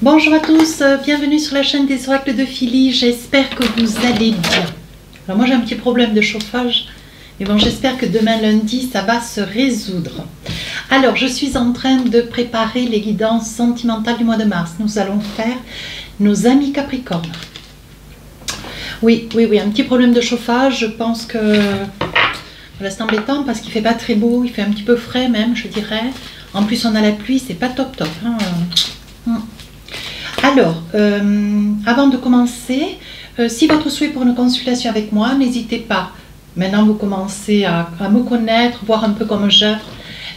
Bonjour à tous, bienvenue sur la chaîne des oracles de Philly, j'espère que vous allez bien. Alors moi j'ai un petit problème de chauffage, mais bon j'espère que demain lundi ça va se résoudre. Alors je suis en train de préparer les guidances sentimentales du mois de mars. Nous allons faire nos amis Capricorne. Oui, un petit problème de chauffage, je pense que voilà, c'est embêtant parce qu'il fait pas très beau, il fait un petit peu frais même je dirais. En plus on a la pluie, c'est pas top hein. Alors, avant de commencer, si votre souhait pour une consultation avec moi, n'hésitez pas. Maintenant, vous commencez à me connaître, voir un peu comme j'œuvre.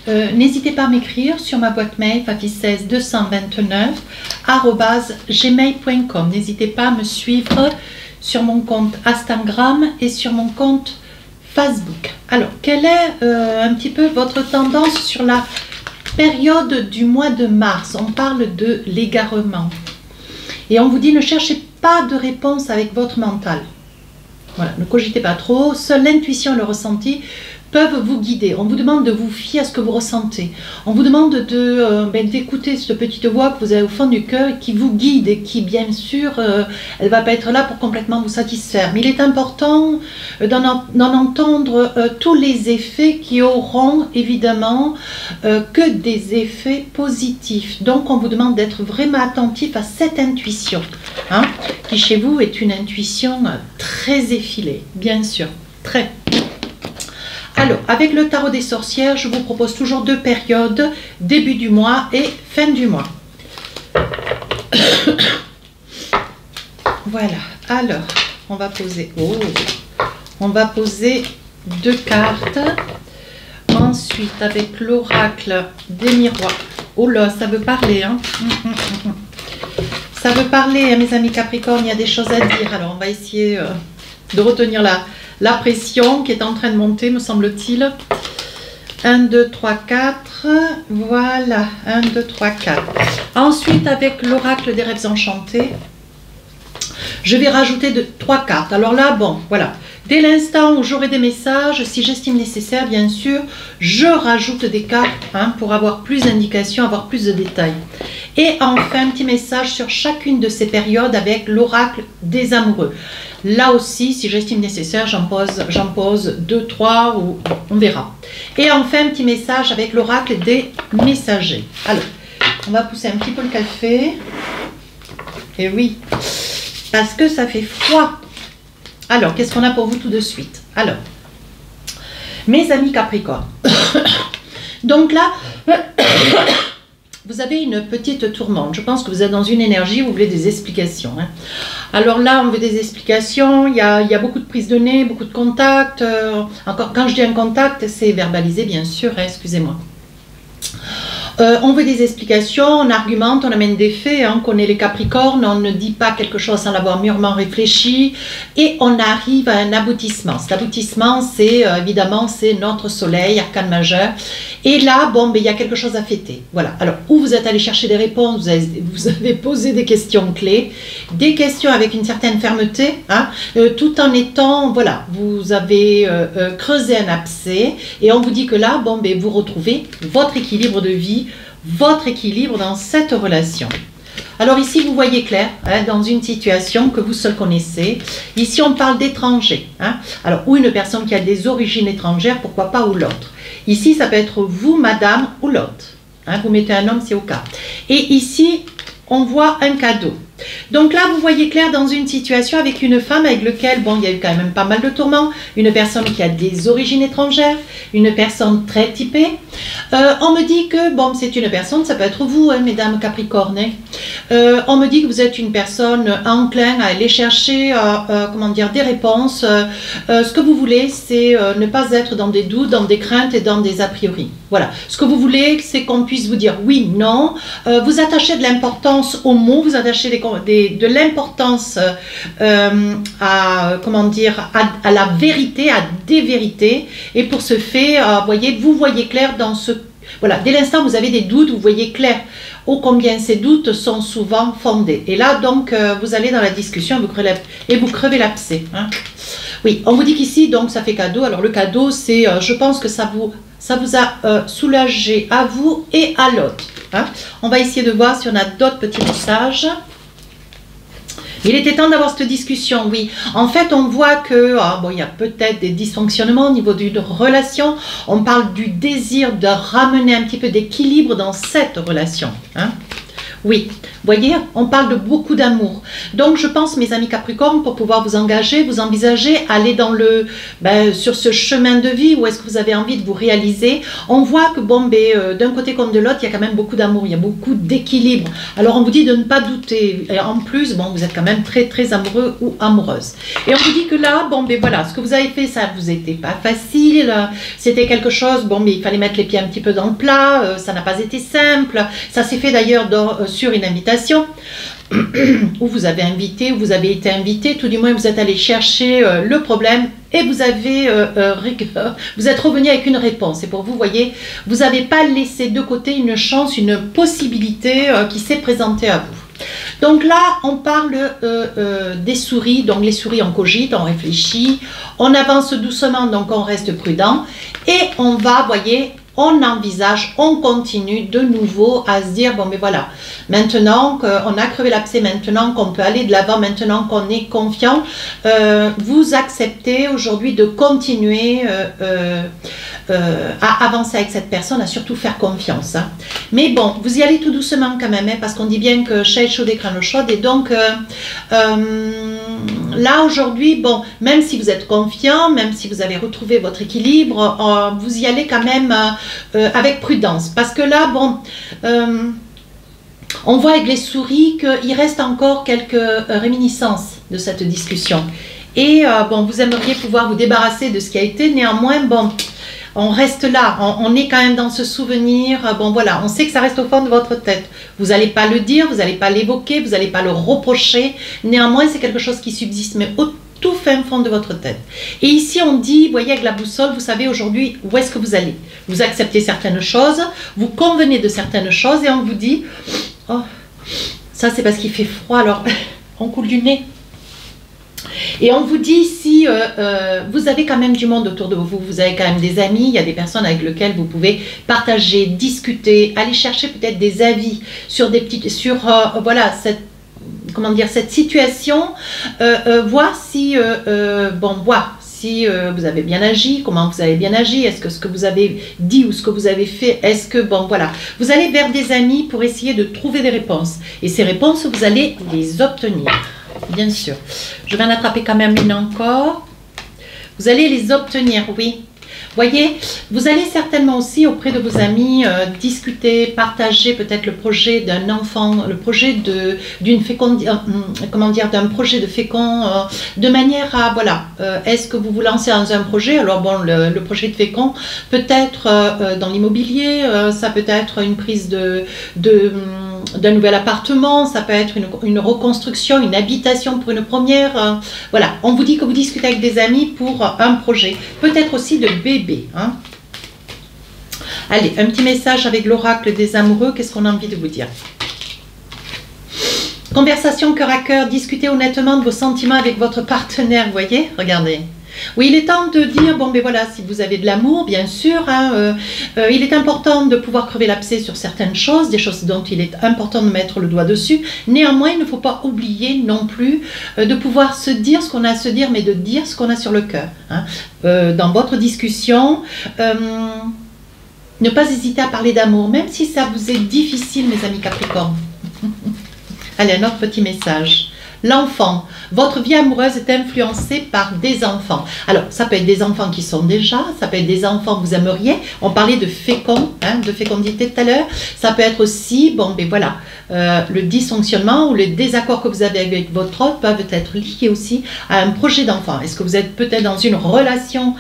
N'hésitez pas à m'écrire sur ma boîte mail fafi16 229@gmail.com. N'hésitez pas à me suivre sur mon compte Instagram et sur mon compte Facebook. Alors, quelle est un petit peu votre tendance sur la période du mois de mars? On parle de l'égarement. Et on vous dit, ne cherchez pas de réponse avec votre mental. Voilà, ne cogitez pas trop. Seule l'intuition et le ressenti peuvent vous guider. On vous demande de vous fier à ce que vous ressentez. On vous demande d'écouter cette petite voix que vous avez au fond du cœur qui vous guide et qui, bien sûr, elle ne va pas être là pour complètement vous satisfaire. Mais il est important d'en entendre tous les effets qui auront, évidemment, que des effets positifs. Donc, on vous demande d'être vraiment attentif à cette intuition, hein, qui, chez vous, est une intuition très effilée, bien sûr, très. Alors, avec le tarot des sorcières, je vous propose toujours deux périodes, début du mois et fin du mois. Voilà, alors, on va poser deux cartes. Ensuite, avec l'oracle des miroirs. Oh là, ça veut parler, hein. Ça veut parler, hein, mes amis Capricorne, il y a des choses à dire. Alors, on va essayer de retenir la pression qui est en train de monter, me semble-t-il. 1, 2, 3, 4. Voilà, 1, 2, 3, 4. Ensuite, avec l'oracle des rêves enchantés, je vais rajouter 3 cartes. Alors là, bon, voilà. Dès l'instant où j'aurai des messages, si j'estime nécessaire, bien sûr, je rajoute des cartes hein, pour avoir plus d'indications, avoir plus de détails. Et enfin, un petit message sur chacune de ces périodes avec l'oracle des amoureux. Là aussi, si j'estime nécessaire, j'en pose 2, 3, ou on verra. Et enfin, un petit message avec l'oracle des messagers. Alors, on va pousser un petit peu le café. Et oui, parce que ça fait froid. Alors, qu'est-ce qu'on a pour vous tout de suite? Alors, mes amis Capricorne. Donc là, vous avez une petite tourmente. Je pense que vous êtes dans une énergie où vous voulez des explications. Hein. Alors là, on veut des explications. Il y a beaucoup de prises de nez, beaucoup de contacts. Encore, quand je dis un contact, c'est verbalisé, bien sûr. Hein, excusez-moi. On veut des explications, on argumente, on amène des faits, hein, on connaît les Capricornes, on ne dit pas quelque chose sans l'avoir mûrement réfléchi et on arrive à un aboutissement. Cet aboutissement, c'est évidemment, c'est notre soleil, arcane majeur. Et là, bon, il y a quelque chose à fêter. Voilà. Alors, où vous êtes allé chercher des réponses, vous avez posé des questions clés, des questions avec une certaine fermeté, hein, tout en étant, voilà, vous avez creusé un abcès et on vous dit que là, bon, vous retrouvez votre équilibre de vie, votre équilibre dans cette relation. Alors ici, vous voyez clair, hein, dans une situation que vous seul connaissez. Ici, on parle d'étrangers. Hein. Alors, ou une personne qui a des origines étrangères, pourquoi pas, ou l'autre. Ici, ça peut être vous, madame, ou l'autre. Hein, vous mettez un homme, c'est au cas. Et ici, on voit un cadeau. Donc là, vous voyez clair dans une situation avec une femme avec laquelle, bon, il y a eu quand même pas mal de tourments, une personne qui a des origines étrangères, une personne très typée. On me dit que, bon, c'est une personne, ça peut être vous, hein, mesdames Capricorne. On me dit que vous êtes une personne enclin à aller chercher, comment dire, des réponses. Ce que vous voulez, c'est ne pas être dans des doutes, dans des craintes et dans des a priori. Voilà. Ce que vous voulez, c'est qu'on puisse vous dire oui, non. Vous attachez de l'importance aux mots, vous attachez de l'importance comment dire, à la vérité, à des vérités. Et pour ce fait, vous voyez clair dans ce... Voilà, dès l'instant où vous avez des doutes, vous voyez clair ô combien ces doutes sont souvent fondés. Et là, donc, vous allez dans la discussion et vous crevez l'abcès. Hein. Oui, on vous dit qu'ici, donc, ça fait cadeau. Alors, le cadeau, c'est, je pense que ça ça vous a soulagé à vous et à l'autre. Hein. On va essayer de voir si on a d'autres petits messages. Il était temps d'avoir cette discussion, oui. En fait, on voit que bon, il y a peut-être des dysfonctionnements au niveau d'une relation. On parle du désir de ramener un petit peu d'équilibre dans cette relation. Hein. Oui, vous voyez, on parle de beaucoup d'amour. Donc, je pense, mes amis Capricorne, pour pouvoir vous engager, vous envisagez, aller dans le, sur ce chemin de vie où est-ce que vous avez envie de vous réaliser. On voit que, bon, d'un côté comme de l'autre, il y a quand même beaucoup d'amour, il y a beaucoup d'équilibre. Alors, on vous dit de ne pas douter. Et en plus, bon, vous êtes quand même très, très amoureux ou amoureuse. Et on vous dit que là, bon, voilà, ce que vous avez fait, ça vous était pas facile. C'était quelque chose, bon, mais il fallait mettre les pieds un petit peu dans le plat. Ça n'a pas été simple. Ça s'est fait d'ailleurs sur une invitation où vous avez invité, où vous avez été invité, tout du moins vous êtes allé chercher le problème et vous avez vous êtes revenu avec une réponse. Et pour vous, voyez, vous n'avez pas laissé de côté une chance, une possibilité qui s'est présentée à vous. Donc là, on parle des souris. Donc les souris, on cogite, on réfléchit, on avance doucement, donc on reste prudent et on va, voyez, on envisage, on continue de nouveau à se dire, bon mais voilà, maintenant qu'on a crevé l'abcès, maintenant qu'on peut aller de l'avant, maintenant qu'on est confiant, vous acceptez aujourd'hui de continuer à avancer avec cette personne, à surtout faire confiance. Hein. Mais bon, vous y allez tout doucement quand même, hein, parce qu'on dit bien que chat chaud crâne chaude, et donc là aujourd'hui, bon, même si vous êtes confiant, même si vous avez retrouvé votre équilibre, vous y allez quand même avec prudence, parce que là, bon, on voit avec les souris qu'il reste encore quelques réminiscences de cette discussion. Et bon, vous aimeriez pouvoir vous débarrasser de ce qui a été, néanmoins, bon, on reste là, on est quand même dans ce souvenir, bon voilà, on sait que ça reste au fond de votre tête. Vous n'allez pas le dire, vous n'allez pas l'évoquer, vous n'allez pas le reprocher, néanmoins c'est quelque chose qui subsiste, mais au tout fin fond de votre tête. Et ici on dit, vous voyez avec la boussole, vous savez aujourd'hui où est-ce que vous allez. Vous acceptez certaines choses, vous convenez de certaines choses et on vous dit, oh, ça c'est parce qu'il fait froid, alors on coule du nez. Et on vous dit si vous avez quand même du monde autour de vous, vous avez quand même des amis, il y a des personnes avec lesquelles vous pouvez partager, discuter, aller chercher peut-être des avis sur des petites, sur voilà cette, comment dire, cette situation, voir si voir si vous avez bien agi, comment vous avez bien agi, est-ce que ce que vous avez dit ou ce que vous avez fait, est-ce que, bon voilà, vous allez vers des amis pour essayer de trouver des réponses. Et ces réponses, vous allez les obtenir. Bien sûr. Je vais en attraper quand même une encore. Vous allez les obtenir, oui. Voyez, vous allez certainement aussi auprès de vos amis discuter, partager peut-être le projet d'un enfant, le projet d'une fécondation, comment dire, d'un projet de fécond, de manière à, voilà, est-ce que vous vous lancez dans un projet? Alors bon, le projet de fécond, peut-être dans l'immobilier, ça peut être une prise d'un nouvel appartement, ça peut être une reconstruction, une habitation pour une première. Voilà, on vous dit que vous discutez avec des amis pour un projet, peut-être aussi de bébé. Hein. Allez, un petit message avec l'oracle des amoureux, qu'est-ce qu'on a envie de vous dire? Conversation cœur à cœur, discutez honnêtement de vos sentiments avec votre partenaire, vous voyez, regardez. Oui, il est temps de dire, bon ben voilà, si vous avez de l'amour, bien sûr, hein, il est important de pouvoir crever l'abcès sur certaines choses, des choses dont il est important de mettre le doigt dessus. Néanmoins, il ne faut pas oublier non plus de pouvoir se dire ce qu'on a à se dire, mais de dire ce qu'on a sur le cœur. Hein. Dans votre discussion, ne pas hésiter à parler d'amour, même si ça vous est difficile, mes amis Capricorne. Allez, un autre petit message. L'enfant, votre vie amoureuse est influencée par des enfants. Alors, ça peut être des enfants qui sont déjà, ça peut être des enfants que vous aimeriez. On parlait de fécond, hein, de fécondité tout à l'heure. Ça peut être aussi, bon, ben voilà, le dysfonctionnement ou le désaccord que vous avez avec votre autre peuvent être liés aussi à un projet d'enfant. Est-ce que vous êtes peut-être dans une relation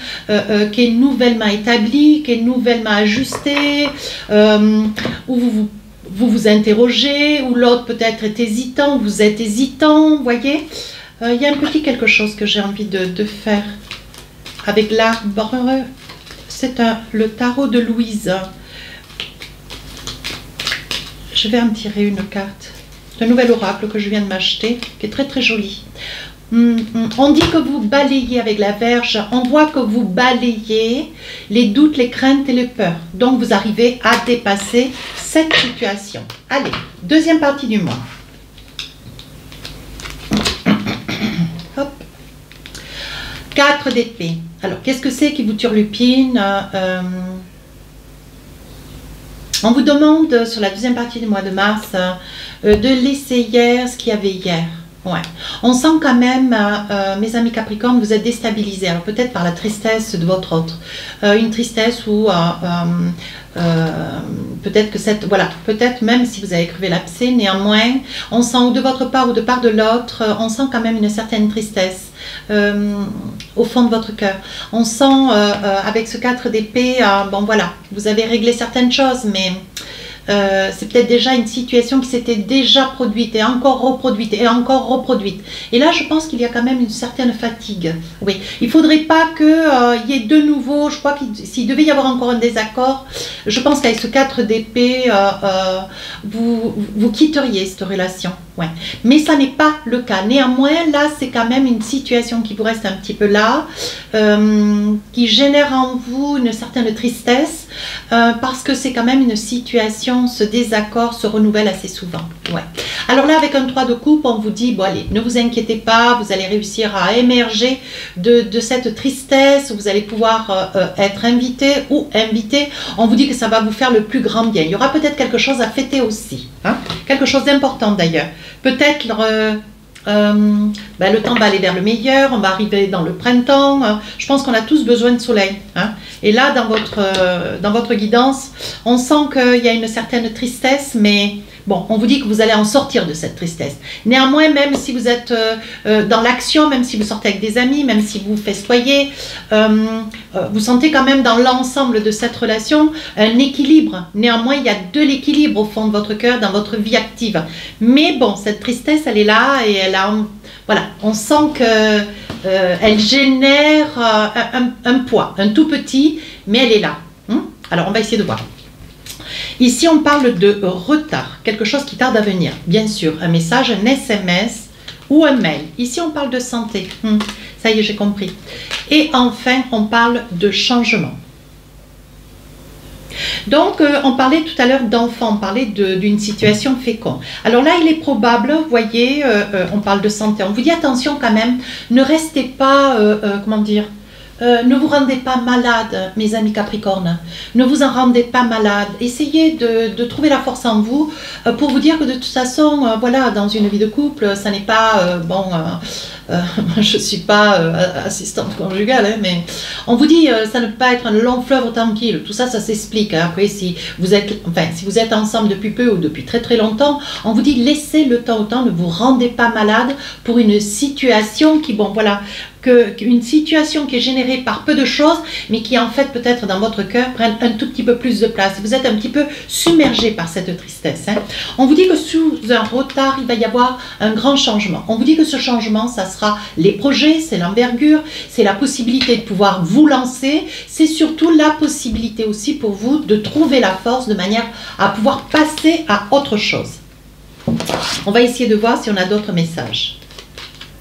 qui est nouvellement établie, qui est nouvellement ajustée, où vous vous interrogez, ou l'autre peut-être est hésitant, vous êtes hésitant, vous voyez. Il y a un petit quelque chose que j'ai envie de faire avec l'arbre. C'est le tarot de Louise. Je vais en tirer une carte. C'est un nouvel oracle que je viens de m'acheter, qui est très très joli. On dit que vous balayez avec la Vierge, on voit que vous balayez les doutes, les craintes et les peurs. Donc vous arrivez à dépasser cette situation. Allez, deuxième partie du mois. Hop. 4 d'épée. Alors, qu'est-ce que c'est qui vous turlupine? On vous demande, sur la deuxième partie du mois de mars, de laisser hier ce qu'il y avait hier. Ouais. On sent quand même, mes amis Capricorne, vous êtes déstabilisés. Alors peut-être par la tristesse de votre autre. Une tristesse où peut-être que cette... Voilà, peut-être même si vous avez crevé l'abcès, néanmoins, on sent ou de votre part ou de part de l'autre, on sent quand même une certaine tristesse. Au fond de votre cœur. On sent avec ce 4 d'épée, bon voilà, vous avez réglé certaines choses, mais c'est peut-être déjà une situation qui s'était déjà produite et encore reproduite et encore reproduite. Et là, je pense qu'il y a quand même une certaine fatigue. Oui, il ne faudrait pas qu'il y ait de nouveau, je crois que s'il devait y avoir encore un désaccord, je pense qu'avec ce 4 d'épée, vous quitteriez cette relation. Ouais. Mais ça n'est pas le cas. Néanmoins, là, c'est quand même une situation qui vous reste un petit peu là, qui génère en vous une certaine tristesse, parce que c'est quand même une situation, ce désaccord se renouvelle assez souvent. Ouais. Alors là, avec un 3 de coupe, on vous dit, bon allez, ne vous inquiétez pas, vous allez réussir à émerger de cette tristesse, vous allez pouvoir être invité ou invité. On vous dit que ça va vous faire le plus grand bien. Il y aura peut-être quelque chose à fêter aussi, hein, quelque chose d'important d'ailleurs. Peut-être le temps va aller vers le meilleur, on va arriver dans le printemps. Je pense qu'on a tous besoin de soleil. Hein. Et là, dans votre guidance, on sent qu'il y a une certaine tristesse, mais bon, on vous dit que vous allez en sortir de cette tristesse. Néanmoins, même si vous êtes dans l'action, même si vous sortez avec des amis, même si vous festoyez, vous sentez quand même dans l'ensemble de cette relation un équilibre. Néanmoins, il y a de l'équilibre au fond de votre cœur, dans votre vie active. Mais bon, cette tristesse, elle est là et elle a... Voilà, on sent qu'elle génère un poids, un tout petit, mais elle est là. Alors, on va essayer de voir. Ici, on parle de retard, quelque chose qui tarde à venir. Bien sûr, un message, un SMS ou un mail. Ici, on parle de santé. Ça y est, j'ai compris. Et enfin, on parle de changement. Donc, on parlait tout à l'heure d'enfants, on parlait d'une situation féconde. Alors là, il est probable, vous voyez, on parle de santé. On vous dit attention quand même, ne restez pas, comment dire, ne vous rendez pas malade, mes amis Capricorne. Ne vous en rendez pas malade. Essayez de trouver la force en vous pour vous dire que de toute façon, voilà, dans une vie de couple, ça n'est pas je ne suis pas assistante conjugale, hein, mais on vous dit ça ne peut pas être un long fleuve tranquille. Tout ça, ça s'explique. Hein. Après, si vous êtes ensemble depuis peu ou depuis très très longtemps, on vous dit laissez le temps au temps, ne vous rendez pas malade pour une situation qui, bon voilà, une situation qui est générée par peu de choses, mais qui en fait peut-être dans votre cœur prennent un tout petit peu plus de place. Vous êtes un petit peu submergé par cette tristesse. Hein. On vous dit que sous un retard, il va y avoir un grand changement. On vous dit que ce changement, ça sera les projets, c'est l'envergure, c'est la possibilité de pouvoir vous lancer, c'est surtout la possibilité aussi pour vous de trouver la force de manière à pouvoir passer à autre chose. On va essayer de voir si on a d'autres messages.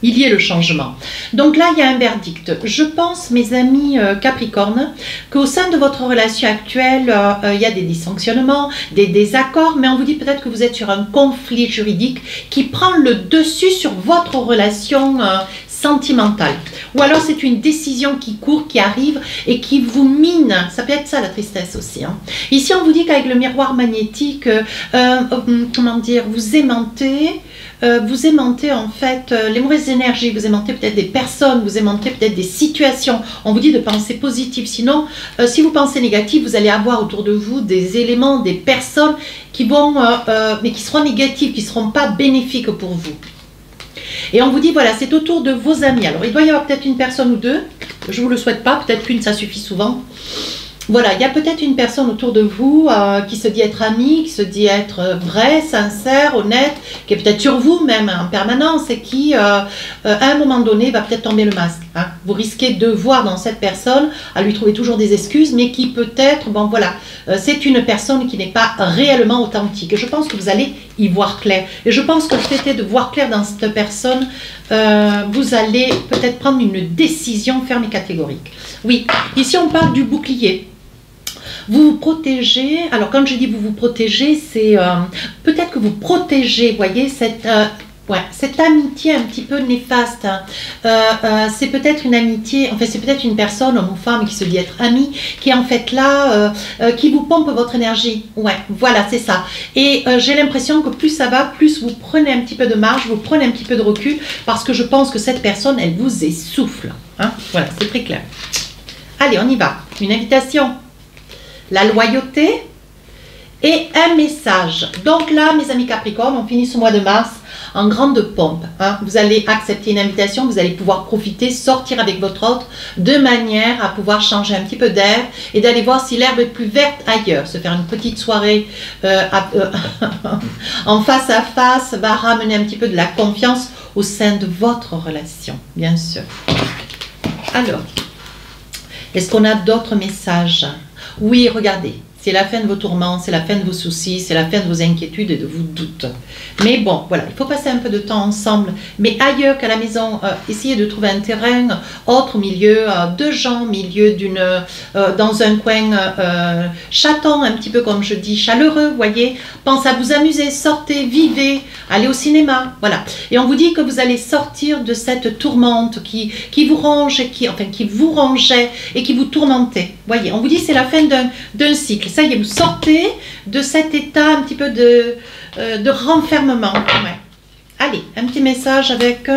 Il y ait le changement. Donc là, il y a un verdict. Je pense, mes amis Capricorne, qu'au sein de votre relation actuelle, il y a des dysfonctionnements, des désaccords, mais on vous dit peut-être que vous êtes sur un conflit juridique qui prend le dessus sur votre relation sentimentale. Ou alors c'est une décision qui court, qui arrive et qui vous mine. Ça peut être ça la tristesse aussi. Hein. Ici, on vous dit qu'avec le miroir magnétique, comment dire, vous aimantez en fait les mauvaises énergies, vous aimantez peut-être des personnes, vous aimantez peut-être des situations. On vous dit de penser positif, sinon si vous pensez négatif, vous allez avoir autour de vous des éléments, des personnes qui vont, mais qui seront négatives, qui ne seront pas bénéfiques pour vous. Et on vous dit, voilà, c'est autour de vos amis. Alors, il doit y avoir peut-être une personne ou deux, je ne vous le souhaite pas, peut-être qu'une, ça suffit souvent. Voilà, il y a peut-être une personne autour de vous qui se dit être amie, qui se dit être vraie, sincère, honnête, qui est peut-être sur vous même en permanence et qui, à un moment donné, va peut-être tomber le masque. Hein. Vous risquez de voir dans cette personne, à lui trouver toujours des excuses, mais qui peut-être, bon voilà, c'est une personne qui n'est pas réellement authentique. Et je pense que vous allez y voir clair. Et je pense que le fait de voir clair dans cette personne, vous allez peut-être prendre une décision ferme et catégorique. Oui, ici on parle du bouclier. Vous vous protégez, alors quand je dis vous vous protégez, c'est peut-être que vous protégez, voyez, cette amitié un petit peu néfaste. C'est peut-être une amitié, enfin c'est peut-être une personne, homme ou femme, qui se dit être amie, qui est en fait là, qui vous pompe votre énergie. Ouais, voilà, c'est ça. Et j'ai l'impression que plus ça va, plus vous prenez un petit peu de marge, vous prenez un petit peu de recul, parce que je pense que cette personne, elle vous essouffle. Hein, voilà, c'est très clair. Allez, on y va. Une invitation. La loyauté et un message. Donc là, mes amis Capricorne, on finit ce mois de mars en grande pompe. Hein. Vous allez accepter une invitation, vous allez pouvoir profiter, sortir avec votre autre de manière à pouvoir changer un petit peu d'air et d'aller voir si l'herbe est plus verte ailleurs. Se faire une petite soirée en face à face va ramener un petit peu de la confiance au sein de votre relation, bien sûr. Alors, est-ce qu'on a d'autres messages? Oui, regardez, c'est la fin de vos tourments, c'est la fin de vos soucis, c'est la fin de vos inquiétudes et de vos doutes. Mais bon, voilà, il faut passer un peu de temps ensemble, mais ailleurs qu'à la maison, essayez de trouver un terrain autre, au milieu de gens, au milieu dans un coin chaton, un petit peu comme je dis, chaleureux, voyez. Pensez à vous amuser, sortez, vivez, allez au cinéma, voilà. Et on vous dit que vous allez sortir de cette tourmente qui vous ronge, qui vous rongeait et qui vous tourmentait. Voyez, on vous dit que c'est la fin d'un cycle. Ça y est, vous sortez de cet état un petit peu de renfermement. Ouais. Allez, un petit message avec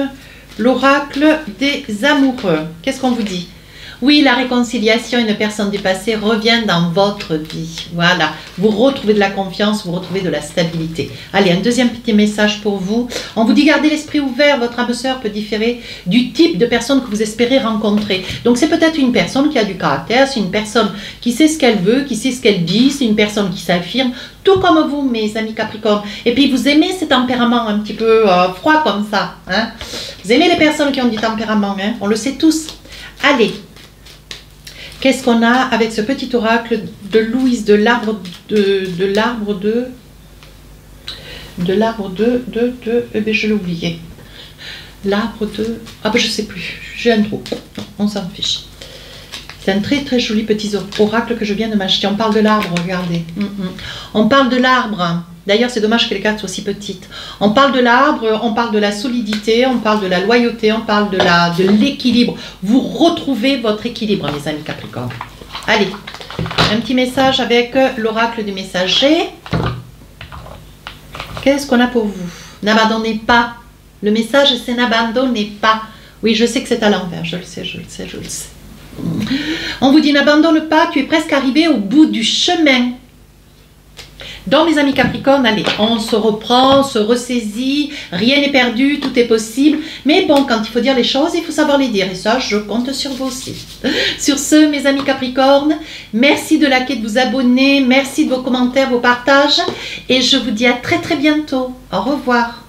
l'oracle des amoureux. Qu'est-ce qu'on vous dit? Oui, la réconciliation, une personne du passé revient dans votre vie. Voilà, vous retrouvez de la confiance, vous retrouvez de la stabilité. Allez, un deuxième petit message pour vous. On vous dit gardez l'esprit ouvert, votre âme sœur peut différer du type de personne que vous espérez rencontrer. Donc c'est peut-être une personne qui a du caractère, c'est une personne qui sait ce qu'elle veut, qui sait ce qu'elle dit, c'est une personne qui s'affirme, tout comme vous, mes amis Capricorne. Et puis vous aimez ce tempérament un petit peu froid comme ça. Hein? Vous aimez les personnes qui ont du tempérament, hein? On le sait tous. Allez. Qu'est-ce qu'on a avec ce petit oracle de Louise, de l'arbre eh bien, je l'ai oublié. L'arbre de, ah ben je sais plus, j'ai un trou, on s'en fiche. C'est un très très joli petit oracle que je viens de m'acheter. On parle de l'arbre, regardez. On parle de l'arbre. D'ailleurs, c'est dommage que les cartes soient si petites. On parle de l'arbre, on parle de la solidité, on parle de la loyauté, on parle de l'équilibre. Vous retrouvez votre équilibre, mes amis Capricorne. Allez, un petit message avec l'oracle du messager. Qu'est-ce qu'on a pour vous? N'abandonnez pas. Le message, c'est n'abandonnez pas. Oui, je sais que c'est à l'envers, je le sais, je le sais, je le sais. On vous dit n'abandonne pas, tu es presque arrivé au bout du chemin. Donc mes amis Capricorne, allez, on se reprend, on se ressaisit, rien n'est perdu, tout est possible. Mais bon, quand il faut dire les choses, il faut savoir les dire. Et ça, je compte sur vous aussi. Sur ce, mes amis Capricorne, merci de liker, de vous abonner, merci de vos commentaires, vos partages. Et je vous dis à très très bientôt. Au revoir.